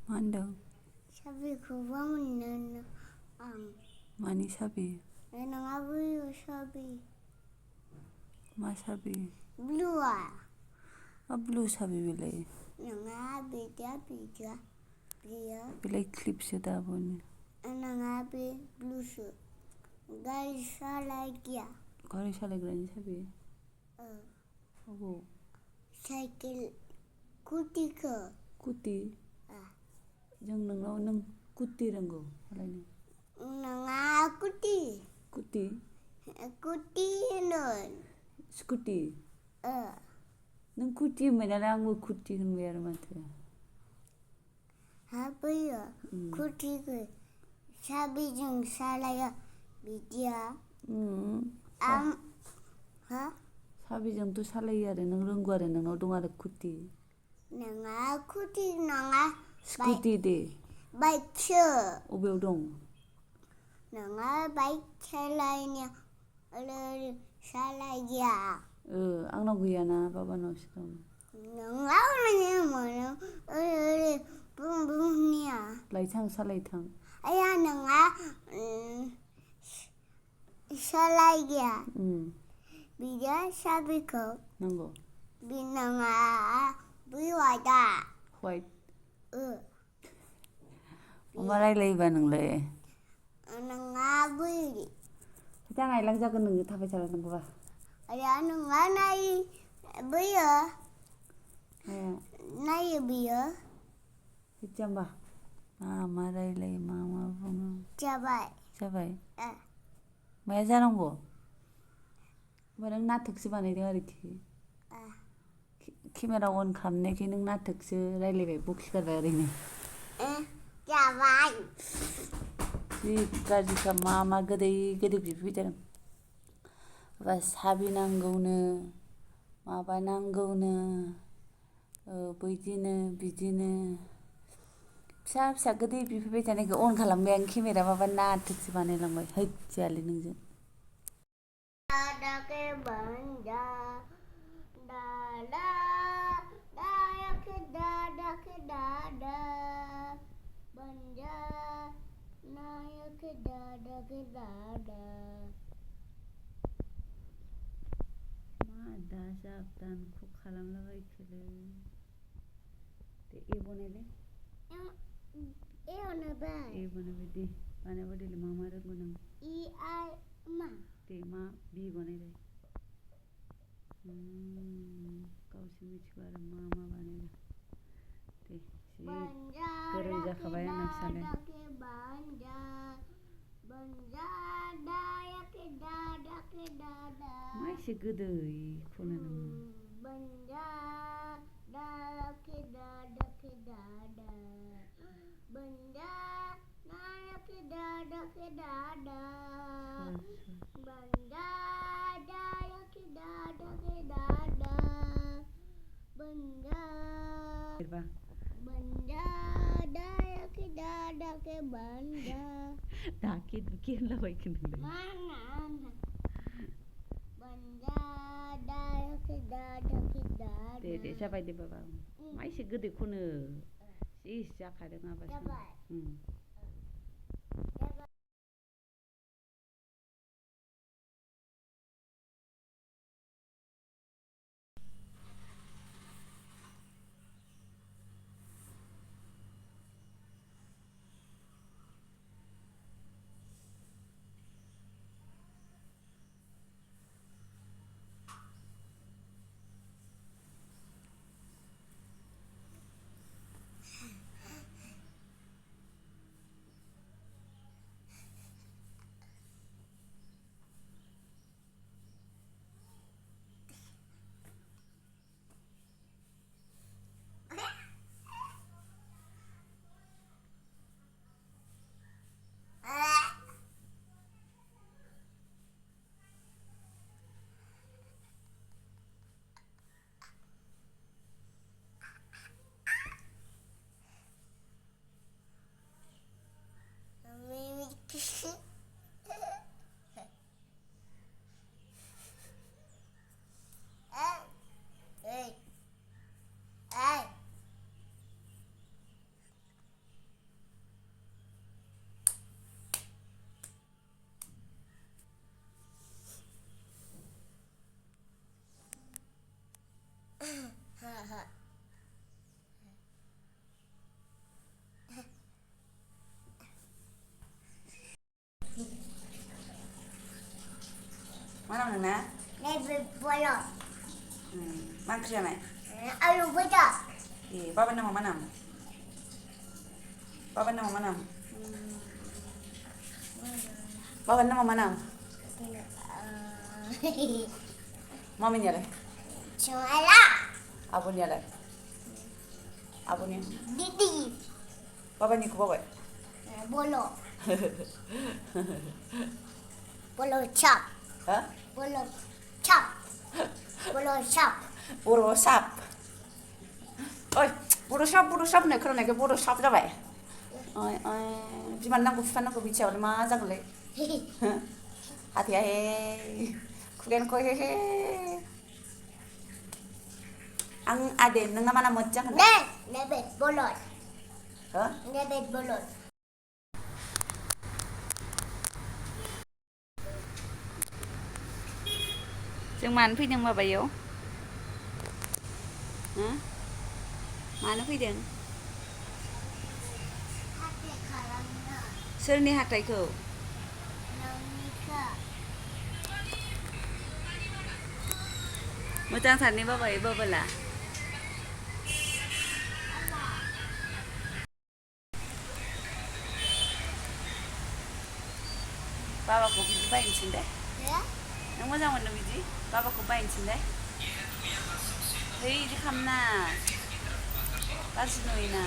मा होनदों? साबिखौबो मोननो आं। मानि साबि? नोंहा बैयो साबि। मा साबि? ब्लुआ। मा ब्लु साबि बेलाय? नङा बियो। बेलाय क्लिपसो दाबोनो। नङा बे ब्लुसो। गारि सालायग्राया। गारि सालायग्रानि साबि? अबाव? साइकेल कुटिखौ। कुटि? नों कुटि रोंगौ सालायनो? नङा कुटि। कुटि? कुटि होनो। स्कुटि? नों कुटि होनबाय नालाय आंबो कुटि होनबाय आरो माथो। बैयो कुटिखौ साबिजों सालायो बिदिया। साबिजोंथ' सालायो आरो नों रोंगौ आरो नोंनाव दं आरो कुटि। नङा कुटि नङा। स्कुटि दे। बाइकसो। अबेयाव दं? नङा बाइक सालायनो सालायग्रा। आंनाव गैयाना बाबानावसो दं। नोंनाव मोनो बुं बुंनिया। लायथां सालायथां। आया नङा सालायग्रा। बियो साबिखौ नांगौ। बे नङा बैयो दा। वाइट। मा रायलायोबा नोंलाय? नङा बै। आं आइलां जागोन नोङो थाबाय थाला नंगौबा। आया नङा बैयो। माया? नायो बियो। जाम्बा मा रायलायो मा बुङो। जाबाय। जाबाय? माया जानांगौ? होमबा नों नाटकसो बानायदों आरोखि। केमेरा अन खालामनायखाय नों नाटकसो रायलायबाय बखि गारबाय ओरैनो। जाबाय। जि गाज्रिखा मा गोदै बिफैबाय थादों। माबा साबि नांगौनो माबा नांगौनो बिदिनो फिसा गोदै बिफैबाय थानायखौ अन खालामबाय आं केमेरा माबा नाटकसो बानायलांबाय हैद जायालै नोंजों। मा दाजाब दानख' खालामलाबायखोलै। दे बनायलाय। बनायबाय दे बानायबा देलाय मा रोंगौ नों? मा? दे मा बि बानायलाय। गावसो मिथिगौ आरो मा बानायगोन। दे जि गोरों जाखाबाय आंना फिसालाया। मा एसे गोदै खनो नोङो? दाके दुके होनलाबायखो नोंलाय। दे जाबाय दे बाबा। मा एसे गोदै खनो जि जाखादों आबासो। मा नाम नोंना? Never bolot. मा ओंख्रि जानाय? Alu beda. बाबानि नामा मा नाम? बाबानि नामा मा नाम? बाबानि नामा मा नाम? मामिनियालाय? Cuma आब'नियालाय? आब'निया? Didi. बाबानिखौ बावबाय? Bolot. Bolot chop. हो? Bolot chop. Bolot chop. बर' साब ओइ बर' साब होननाय खोनानायखाय बर' साब जाबाय ओइ ओइ बिमानो नांगौ बिफानो नांगौ मिथियाबालाय मा जागोनलाय हाथाया हे खुगायानो खय हे आं आदे नोंना मा नाम मोजां होनो? Nebet bolot. हो? Nebet bolot. जों मानो फैदों माबायाव? हो? मानो फैदों? Hati kalamnw. सोरनि हाथाइखौ? Nangika. मोजांथारनि बाबाय बाबाला बाबाखौ बिदि बायनो थिनदे Ya? नों मोजां मोनो बिदि बाबाखौ बायनो थिनदे है बिदि खालामना गाज्रि नुयोना